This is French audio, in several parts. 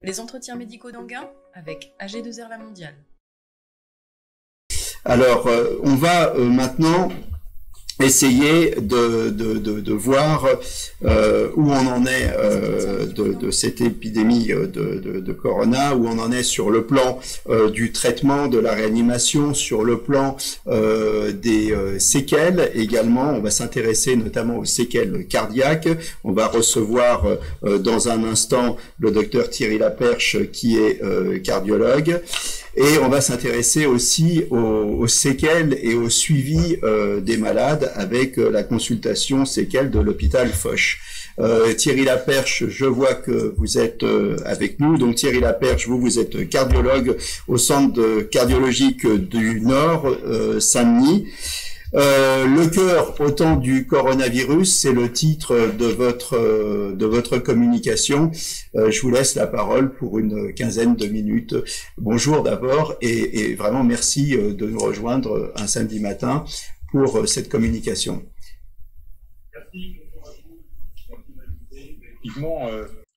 Les entretiens médicaux d'Anguin avec AG2R La Mondiale. Alors, on va maintenant essayer de voir où on en est de cette épidémie de corona, où on en est sur le plan du traitement, de la réanimation, sur le plan des séquelles également. On va s'intéresser notamment aux séquelles cardiaques. On va recevoir dans un instant le docteur Thierry Laperche qui est cardiologue. Et on va s'intéresser aussi aux séquelles et au suivi des malades avec la consultation séquelles de l'hôpital Foch. Thierry Laperche, je vois que vous êtes avec nous. Donc Thierry Laperche, vous êtes cardiologue au centre cardiologique du Nord, Saint-Denis. Le cœur au temps du coronavirus, c'est le titre de votre communication. Je vous laisse la parole pour une quinzaine de minutes. Bonjour d'abord et vraiment merci de nous rejoindre un samedi matin pour cette communication. Merci. Effectivement,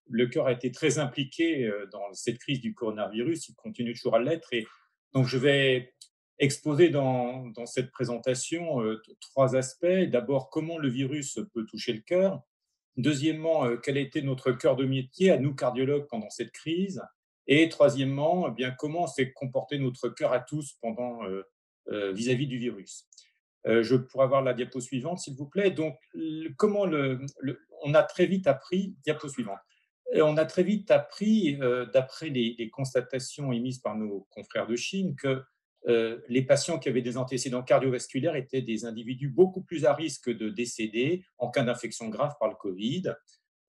le cœur a été très impliqué dans cette crise du coronavirus. Il continue toujours à l'être. Et donc, je vais exposer dans cette présentation trois aspects. D'abord, comment le virus peut toucher le cœur. Deuxièmement, quel a été notre cœur de métier à nous cardiologues pendant cette crise. Et troisièmement, eh bien, comment s'est comporté notre cœur à tous pendant vis-à-vis du virus. Je pourrais avoir la diapo suivante, s'il vous plaît. Donc, comment on a très vite appris, diapo suivante. On a très vite appris, d'après les constatations émises par nos confrères de Chine, que les patients qui avaient des antécédents cardiovasculaires étaient des individus beaucoup plus à risque de décéder en cas d'infection grave par le Covid,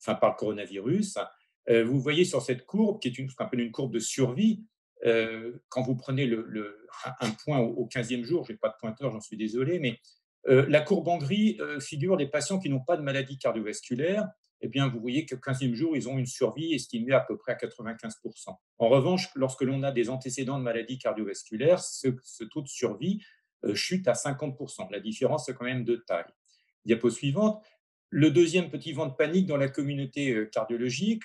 enfin par le coronavirus. Vous voyez sur cette courbe, qui est ce qu'on appelle une courbe de survie, quand vous prenez un point au 15e jour, je n'ai pas de pointeur, j'en suis désolé, mais la courbe en gris figure les patients qui n'ont pas de maladie cardiovasculaire. Eh bien, vous voyez qu'au 15e jour, ils ont une survie estimée à peu près à 95%. En revanche, lorsque l'on a des antécédents de maladies cardiovasculaires, ce taux de survie chute à 50%. La différence est quand même de taille. Diapo suivante. Le deuxième petit vent de panique dans la communauté cardiologique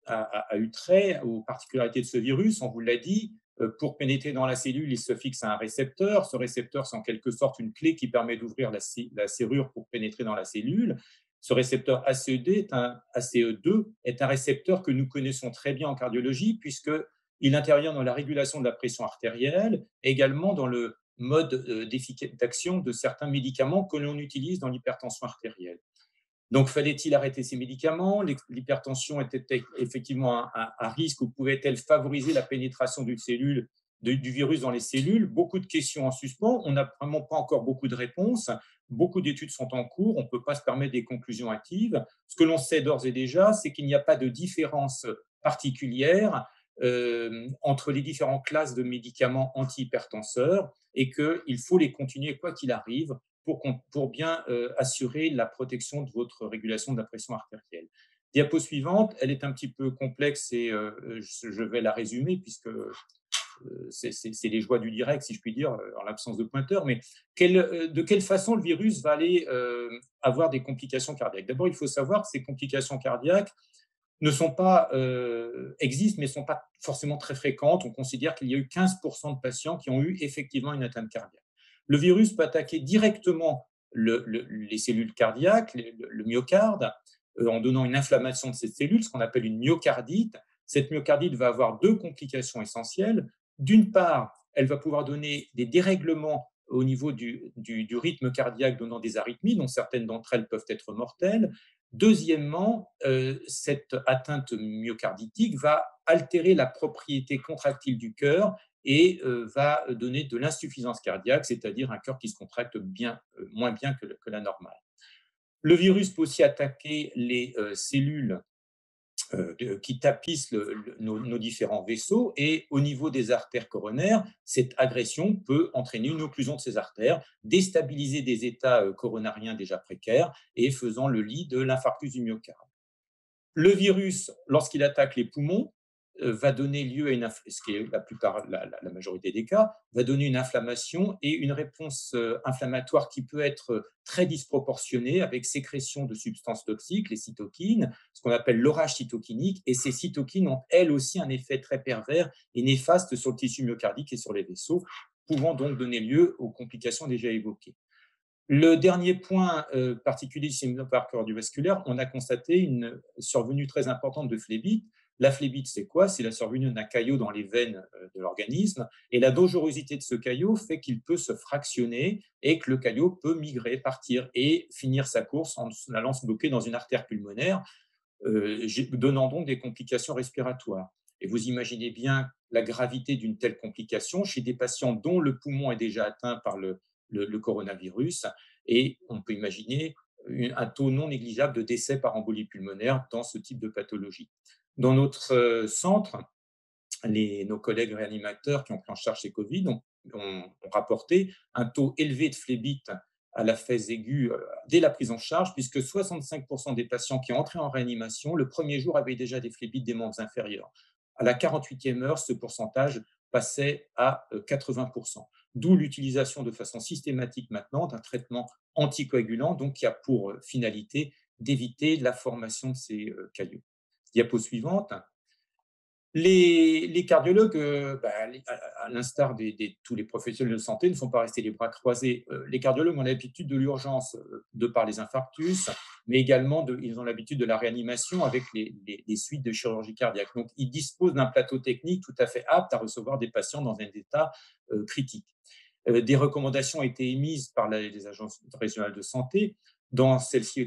a eu trait aux particularités de ce virus. On vous l'a dit, pour pénétrer dans la cellule, il se fixe à un récepteur. Ce récepteur, c'est en quelque sorte une clé qui permet d'ouvrir la serrure pour pénétrer dans la cellule. Ce récepteur ACE2 est un récepteur que nous connaissons très bien en cardiologie puisqu'il intervient dans la régulation de la pression artérielle, également dans le mode d'action de certains médicaments que l'on utilise dans l'hypertension artérielle. Donc, fallait-il arrêter ces médicaments? L'hypertension était effectivement un risque ou pouvait-elle favoriser la pénétration du virus dans les cellules? Beaucoup de questions en suspens. On n'a vraiment pas encore beaucoup de réponses. Beaucoup d'études sont en cours. On ne peut pas se permettre des conclusions hâtives. Ce que l'on sait d'ores et déjà, c'est qu'il n'y a pas de différence particulière entre les différentes classes de médicaments antihypertenseurs et qu'il faut les continuer quoi qu'il arrive pour bien assurer la protection de votre régulation de la pression artérielle. Diapo suivante, elle est un petit peu complexe et je vais la résumer puisque c'est les joies du direct, si je puis dire, en l'absence de pointeur. Mais de quelle façon le virus va aller avoir des complications cardiaques? D'abord, il faut savoir que ces complications cardiaques existent, mais ne sont pas forcément très fréquentes. On considère qu'il y a eu 15% de patients qui ont eu effectivement une atteinte cardiaque. Le virus peut attaquer directement les cellules cardiaques, le myocarde, en donnant une inflammation de cette cellule, ce qu'on appelle une myocardite. Cette myocardite va avoir deux complications essentielles. D'une part, elle va pouvoir donner des dérèglements au niveau du rythme cardiaque, donnant des arythmies, dont certaines d'entre elles peuvent être mortelles. Deuxièmement, cette atteinte myocarditique va altérer la propriété contractile du cœur et va donner de l'insuffisance cardiaque, c'est-à-dire un cœur qui se contracte moins bien que la normale. Le virus peut aussi attaquer les cellules qui tapissent nos différents vaisseaux et au niveau des artères coronaires, cette agression peut entraîner une occlusion de ces artères, déstabiliser des états coronariens déjà précaires et faisant le lit de l'infarctus du myocarde. Le virus, lorsqu'il attaque les poumons, va donner lieu à ce qui est la majorité des cas, va donner une inflammation et une réponse inflammatoire qui peut être très disproportionnée avec sécrétion de substances toxiques, les cytokines, ce qu'on appelle l'orage cytokinique. Et ces cytokines ont elles aussi un effet très pervers et néfaste sur le tissu myocardique et sur les vaisseaux, pouvant donc donner lieu aux complications déjà évoquées. Le dernier point particulier du système cardiovasculaire, on a constaté une survenue très importante de phlébite. La phlébite, c'est quoi? C'est la survenue d'un caillot dans les veines de l'organisme. Et la dangerosité de ce caillot fait qu'il peut se fractionner et que le caillot peut migrer, partir et finir sa course en allant se bloquer dans une artère pulmonaire, donnant donc des complications respiratoires. Et vous imaginez bien la gravité d'une telle complication chez des patients dont le poumon est déjà atteint par le coronavirus. Et on peut imaginer un taux non négligeable de décès par embolie pulmonaire dans ce type de pathologie. Dans notre centre, nos collègues réanimateurs qui ont pris en charge ces Covid ont rapporté un taux élevé de phlébite à la phase aiguë dès la prise en charge, puisque 65% des patients qui entraient en réanimation, le premier jour, avaient déjà des phlébites des membres inférieurs. À la 48e heure, ce pourcentage passait à 80%. D'où l'utilisation de façon systématique maintenant d'un traitement anticoagulant, donc qui a pour finalité d'éviter la formation de ces caillots. Diapo suivante. Les cardiologues, à l'instar de tous les professionnels de santé, ne sont pas restés les bras croisés. Les cardiologues ont l'habitude de l'urgence de par les infarctus, mais également ils ont l'habitude de la réanimation avec les suites de chirurgie cardiaque. Donc, ils disposent d'un plateau technique tout à fait apte à recevoir des patients dans un état critique. Des recommandations ont été émises par les agences régionales de santé. Dans celle-ci,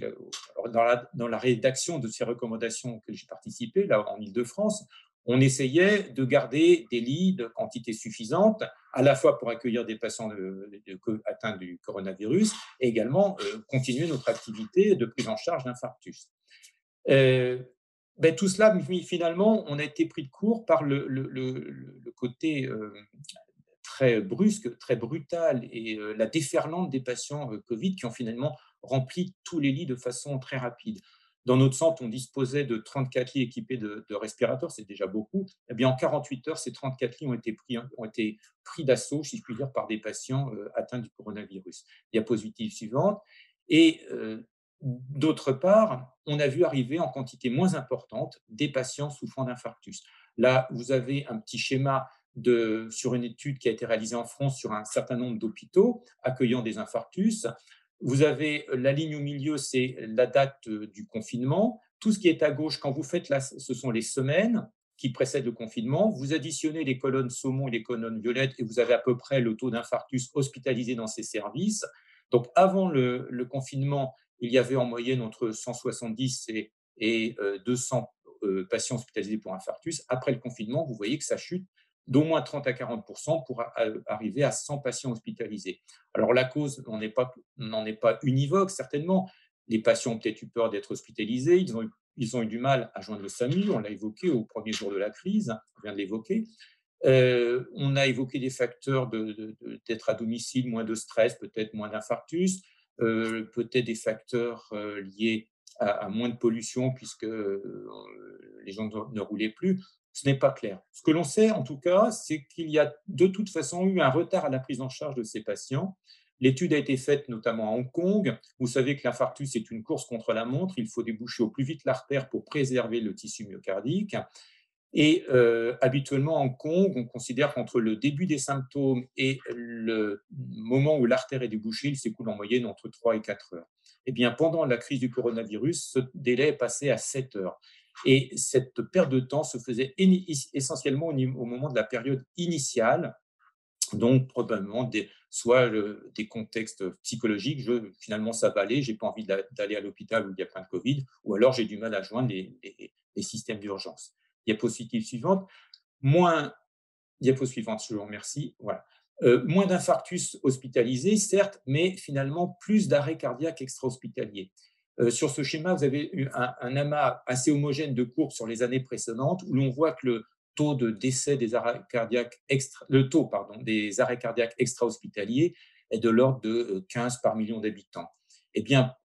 dans la rédaction de ces recommandations que j'ai participé, là en Île-de-France, on essayait de garder des lits de quantité suffisante, à la fois pour accueillir des patients atteints du coronavirus et également continuer notre activité de prise en charge d'infarctus. Tout cela, finalement, on a été pris de court par le côté très brusque, très brutal et la déferlante des patients Covid qui ont finalement rempli tous les lits de façon très rapide. Dans notre centre, on disposait de 34 lits équipés de respirateurs, c'est déjà beaucoup. Eh bien, en 48 heures, ces 34 lits ont été pris d'assaut, si je puis dire, par des patients atteints du coronavirus. Diapositive suivante. Et d'autre part, on a vu arriver en quantité moins importante des patients souffrant d'infarctus. Là, vous avez un petit schéma sur une étude qui a été réalisée en France sur un certain nombre d'hôpitaux accueillant des infarctus. Vous avez la ligne au milieu, c'est la date du confinement. Tout ce qui est à gauche, quand vous faites là, ce sont les semaines qui précèdent le confinement. Vous additionnez les colonnes saumon et les colonnes violettes et vous avez à peu près le taux d'infarctus hospitalisé dans ces services. Donc, avant le confinement, il y avait en moyenne entre 170 et 200 patients hospitalisés pour infarctus. Après le confinement, vous voyez que ça chute d'au moins 30 à 40% pour arriver à 100 patients hospitalisés. Alors, la cause n'en est pas univoque, certainement. Les patients ont peut-être eu peur d'être hospitalisés, ils ont eu du mal à joindre le SAMU, on l'a évoqué au premier jour de la crise, on vient de l'évoquer. On a évoqué des facteurs d'être à domicile, moins de stress, peut-être moins d'infarctus, peut-être des facteurs liés à moins de pollution puisque les gens ne roulaient plus. Ce n'est pas clair. Ce que l'on sait, en tout cas, c'est qu'il y a de toute façon eu un retard à la prise en charge de ces patients. L'étude a été faite notamment à Hong Kong. Vous savez que l'infarctus est une course contre la montre. Il faut déboucher au plus vite l'artère pour préserver le tissu myocardique. Et habituellement, à Hong Kong, on considère qu'entre le début des symptômes et le moment où l'artère est débouchée, il s'écoule en moyenne entre 3 et 4 heures. Eh bien, pendant la crise du coronavirus, ce délai est passé à 7 heures. Et cette perte de temps se faisait essentiellement au moment de la période initiale, donc probablement soit des contextes psychologiques, finalement ça va aller, je n'ai pas envie d'aller à l'hôpital où il y a plein de Covid, ou alors j'ai du mal à joindre les systèmes d'urgence. Diapositive suivante. Diapositive suivante, je vous remercie. Voilà. Moins d'infarctus hospitalisés, certes, mais finalement plus d'arrêts cardiaques extra-hospitaliers. Sur ce schéma, vous avez eu un amas assez homogène de courbes sur les années précédentes où l'on voit que le taux de décès des arrêts cardiaques des arrêts cardiaques extra-hospitaliers est de l'ordre de 15 par million d'habitants. Eh bien,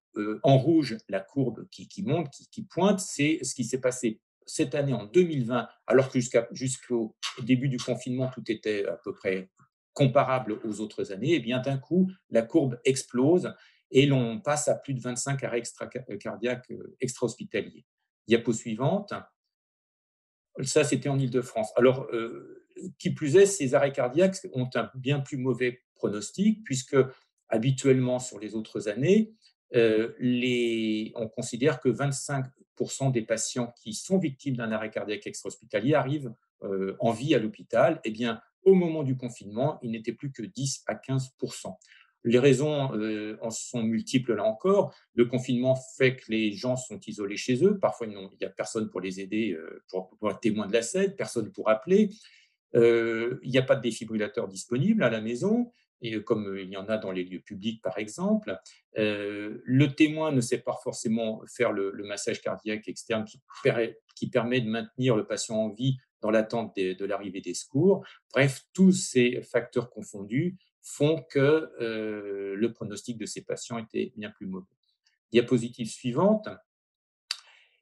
en rouge, la courbe qui monte, qui pointe, c'est ce qui s'est passé cette année, en 2020, alors que jusqu'au début du confinement, tout était à peu près comparable aux autres années, et bien d'un coup, la courbe explose et l'on passe à plus de 25 arrêts cardiaques extra-hospitaliers. Diapo suivante. Ça, c'était en Île-de-France. Alors, qui plus est, ces arrêts cardiaques ont un bien plus mauvais pronostic, puisque habituellement, sur les autres années, on considère que 25% des patients qui sont victimes d'un arrêt cardiaque extra-hospitalier arrivent en vie à l'hôpital. Eh bien, au moment du confinement, il n'était plus que 10 à 15%. Les raisons en sont multiples là encore. Le confinement fait que les gens sont isolés chez eux. Parfois, il n'y a personne pour les aider, pour être témoin de la scène, personne pour appeler. Il n'y a pas de défibrillateur disponible à la maison, et comme il y en a dans les lieux publics, par exemple. Le témoin ne sait pas forcément faire le massage cardiaque externe qui permet de maintenir le patient en vie dans l'attente de l'arrivée des secours. Bref, tous ces facteurs confondus font que le pronostic de ces patients était bien plus mauvais. Diapositive suivante.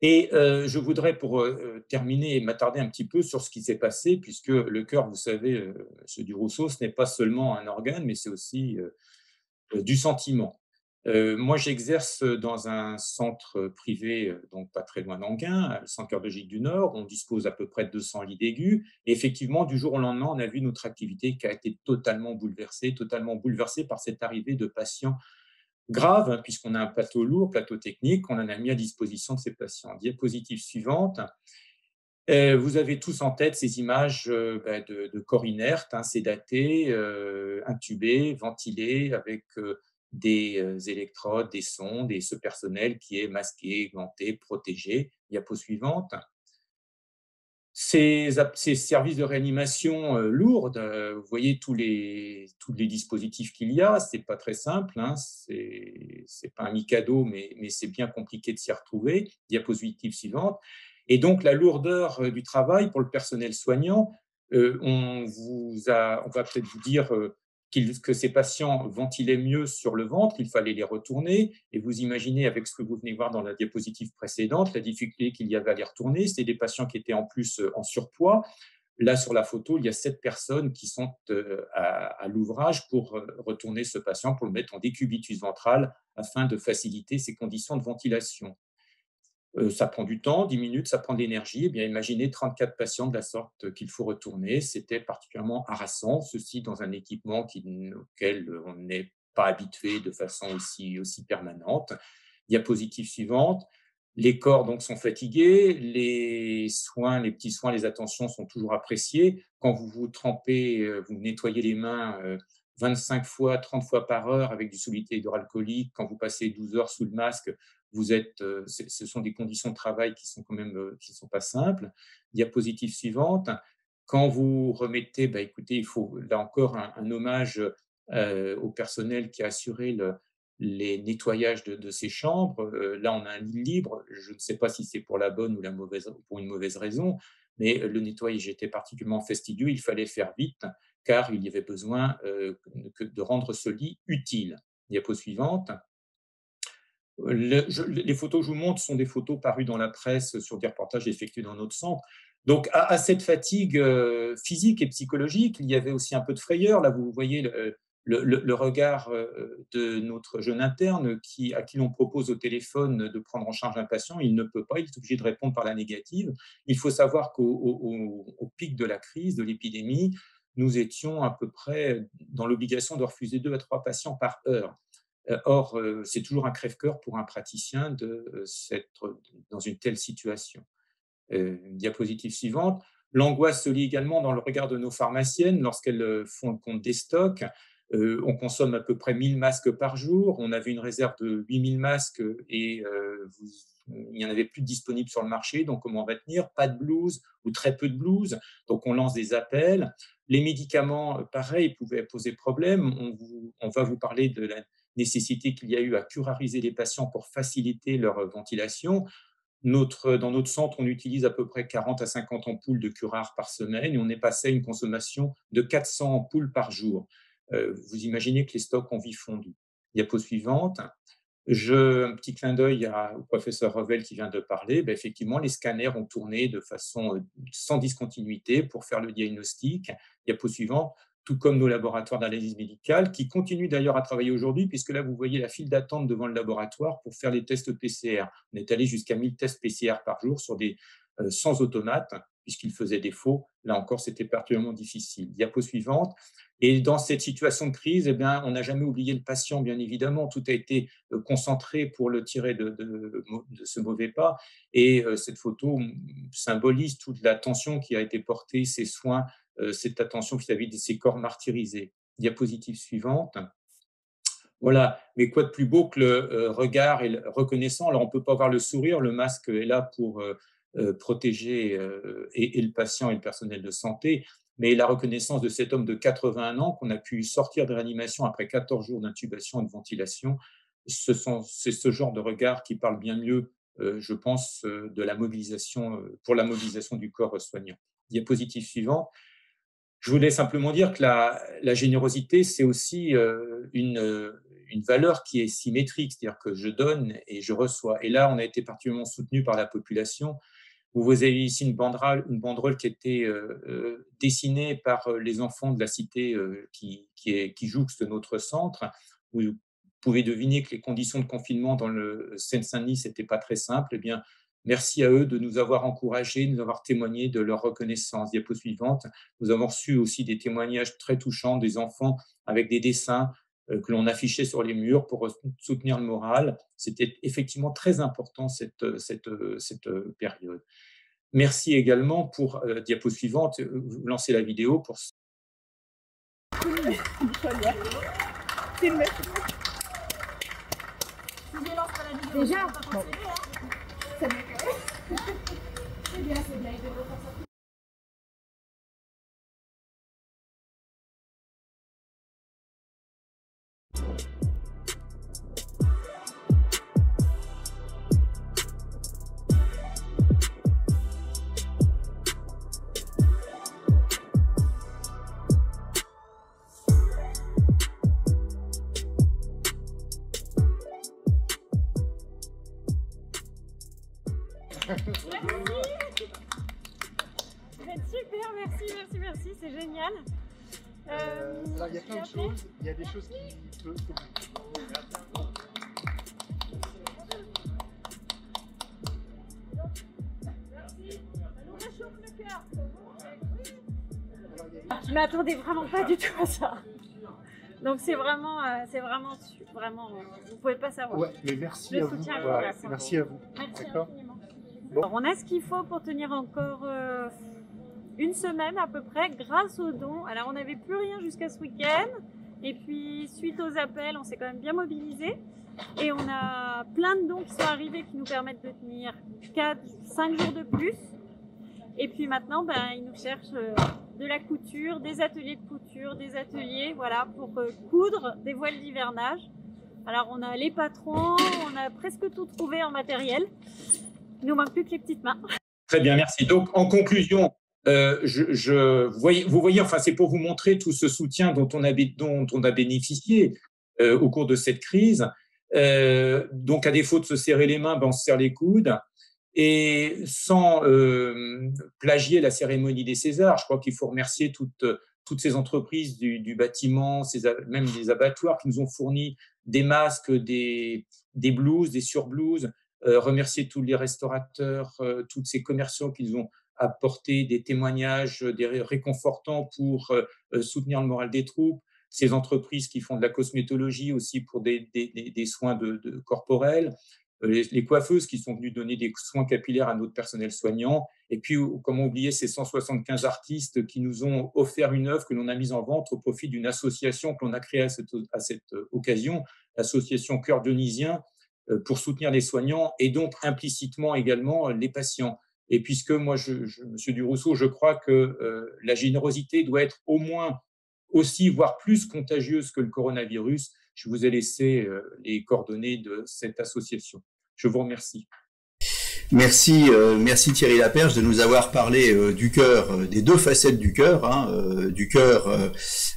Et je voudrais, pour terminer, m'attarder un petit peu sur ce qui s'est passé, puisque le cœur, vous savez, ceux du Rousseau, ce n'est pas seulement un organe, mais c'est aussi du sentiment. Moi, j'exerce dans un centre privé, donc pas très loin d'Enghien, le Centre cardiologique du Nord. On dispose à peu près de 200 lits d'aigus. Et effectivement, du jour au lendemain, on a vu notre activité qui a été totalement bouleversée par cette arrivée de patients graves, hein, puisqu'on a un plateau lourd, plateau technique, on en a mis à disposition de ces patients. Diapositive suivante. Vous avez tous en tête ces images de corps inertes, hein, sédatés, intubés, ventilés, avec des électrodes, des sondes, et ce personnel qui est masqué, ganté, protégé. Diapo suivante. Ces services de réanimation lourdes, vous voyez tous les dispositifs qu'il y a, c'est pas très simple, hein, c'est pas un Mikado, mais c'est bien compliqué de s'y retrouver. Diapositive suivante. Et donc la lourdeur du travail pour le personnel soignant, on va peut-être vous dire que ces patients ventilaient mieux sur le ventre, il fallait les retourner, et vous imaginez avec ce que vous venez voir dans la diapositive précédente, la difficulté qu'il y avait à les retourner. C'était des patients qui étaient en plus en surpoids. Là, sur la photo, il y a 7 personnes qui sont à l'ouvrage pour retourner ce patient, pour le mettre en décubitus ventral, afin de faciliter ses conditions de ventilation. Ça prend du temps, 10 minutes, ça prend de l'énergie. Eh bien, imaginez 34 patients de la sorte qu'il faut retourner. C'était particulièrement harassant, ceci dans un équipement auquel on n'est pas habitué de façon aussi permanente. Diapositive suivante. Les corps donc sont fatigués, les petits soins, les attentions sont toujours appréciés. Quand vous vous trempez, vous nettoyez les mains 25 fois, 30 fois par heure avec du soluté hydroalcoolique, quand vous passez 12 heures sous le masque, ce sont des conditions de travail qui sont quand même qui ne sont pas simples. Diapositive suivante. Quand vous remettez, écoutez, il faut là encore un hommage au personnel qui a assuré les nettoyages de ces chambres. Là, on a un lit libre. Je ne sais pas si c'est pour la bonne ou pour une mauvaise raison, mais le nettoyage était particulièrement fastidieux. Il fallait faire vite, car il y avait besoin de rendre ce lit utile. Diapo suivante. Les photos que je vous montre sont des photos parues dans la presse sur des reportages effectués dans notre centre. Donc, à cette fatigue physique et psychologique, il y avait aussi un peu de frayeur. Là, vous voyez le regard de notre jeune interne à qui l'on propose au téléphone de prendre en charge un patient. Il ne peut pas, il est obligé de répondre par la négative. Il faut savoir qu'au pic de la crise, de l'épidémie, nous étions à peu près dans l'obligation de refuser 2 à 3 patients par heure. Or, c'est toujours un crève-cœur pour un praticien d'être dans une telle situation. Diapositive suivante. L'angoisse se lit également dans le regard de nos pharmaciennes lorsqu'elles font le compte des stocks. On consomme à peu près 1000 masques par jour. On avait une réserve de 8000 masques et il n'y en avait plus de disponibles sur le marché. Donc, comment on va tenir? Pas de blouse ou très peu de blouse. Donc, on lance des appels. Les médicaments, pareil, pouvaient poser problème. On va vous parler de la nécessité qu'il y a eu à curariser les patients pour faciliter leur ventilation. Dans notre centre, on utilise à peu près 40 à 50 ampoules de curare par semaine et on est passé à une consommation de 400 ampoules par jour. Vous imaginez que les stocks ont vite fondu. Diapo suivante. Un petit clin d'œil au professeur Revel qui vient de parler. Effectivement, les scanners ont tourné de façon sans discontinuité pour faire le diagnostic. Diapo suivant, tout comme nos laboratoires d'analyse médicale, qui continuent d'ailleurs à travailler aujourd'hui, puisque là, vous voyez la file d'attente devant le laboratoire pour faire les tests PCR. On est allé jusqu'à 1000 tests PCR par jour sur des sans automates, puisqu'ils faisaient défaut. Là encore, c'était particulièrement difficile. Diapo suivante. Et dans cette situation de crise, on n'a jamais oublié le patient, bien évidemment. Tout a été concentré pour le tirer de ce mauvais pas. Et cette photo symbolise toute l'attention qui a été portée, ces soins, cette attention vis-à-vis de ces corps martyrisés. Diapositive suivante. Voilà, mais quoi de plus beau que le regard et reconnaissant. Alors, on ne peut pas voir le sourire, le masque est là pour protéger et le patient et le personnel de santé, mais la reconnaissance de cet homme de 81 ans qu'on a pu sortir de réanimation après 14 jours d'intubation et de ventilation, c'est ce genre de regard qui parle bien mieux, je pense, de la mobilisation, pour la mobilisation du corps soignant. Diapositive suivante. Je voulais simplement dire que la générosité, c'est aussi une valeur qui est symétrique, c'est-à-dire que je donne et je reçois. Et là, on a été particulièrement soutenu par la population. Vous avez ici une banderole qui était dessinée par les enfants de la cité qui jouxte notre centre. Vous pouvez deviner que les conditions de confinement dans le Seine-Saint-Denis n'étaient pas très simples. Eh bien, merci à eux de nous avoir encouragés, de nous avoir témoigné de leur reconnaissance. Diapo suivante. Nous avons reçu aussi des témoignages très touchants des enfants avec des dessins que l'on affichait sur les murs pour soutenir le moral. C'était effectivement très important cette période. Merci également pour diapo suivante, vous lancez la vidéo pour. Déjà, bon. C'est bien, c'est bien. Super, merci, c'est génial. Alors il y a plein de choses, il y a des choses qui peuvent... Je m'attendais vraiment pas du tout à ça. Donc c'est vraiment, vous pouvez pas savoir. Ouais, mais merci à vous. Ouais, merci à vous. Merci infiniment. Bon. Alors, on a ce qu'il faut pour tenir encore une semaine à peu près grâce aux dons. Alors on n'avait plus rien jusqu'à ce week-end et puis suite aux appels on s'est quand même bien mobilisé et on a plein de dons qui sont arrivés qui nous permettent de tenir 5 jours de plus et puis maintenant ils nous cherchent de la couture, des ateliers de couture, des ateliers voilà, pour coudre des voiles d'hivernage. Alors on a les patrons, on a presque tout trouvé en matériel. Il nous manque plus que les petites mains. Très bien, merci. Donc, en conclusion, vous voyez, enfin, c'est pour vous montrer tout ce soutien dont on a bénéficié au cours de cette crise. Donc, à défaut de se serrer les mains, on se serre les coudes. Et sans plagier la cérémonie des Césars, je crois qu'il faut remercier toutes ces entreprises du bâtiment, même des abattoirs qui nous ont fourni des masques, des blouses, des surblouses. Remercier tous les restaurateurs, tous ces commerçants qui nous ont apporté des témoignages, des réconfortants pour soutenir le moral des troupes, ces entreprises qui font de la cosmétologie aussi pour des soins corporels, les coiffeuses qui sont venues donner des soins capillaires à notre personnel soignant, et puis comment oublier ces 175 artistes qui nous ont offert une œuvre que l'on a mise en vente au profit d'une association que l'on a créée à cette occasion, l'association Cœur Dionysien, pour soutenir les soignants et donc implicitement également les patients. Et puisque moi, Monsieur Durousseau, je crois que la générosité doit être au moins aussi, voire plus contagieuse que le coronavirus, je vous ai laissé les coordonnées de cette association. Je vous remercie. Merci, merci Thierry Laperche de nous avoir parlé du cœur, des deux facettes du cœur, du cœur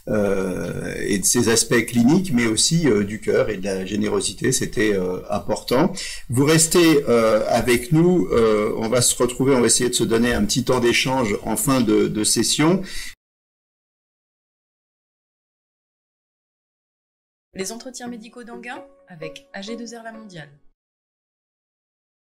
et de ses aspects cliniques, mais aussi du cœur et de la générosité. C'était important. Vous restez avec nous. On va se retrouver. On va essayer de se donner un petit temps d'échange en fin de session. Les entretiens médicaux d'Anguin avec AG2R La Mondiale.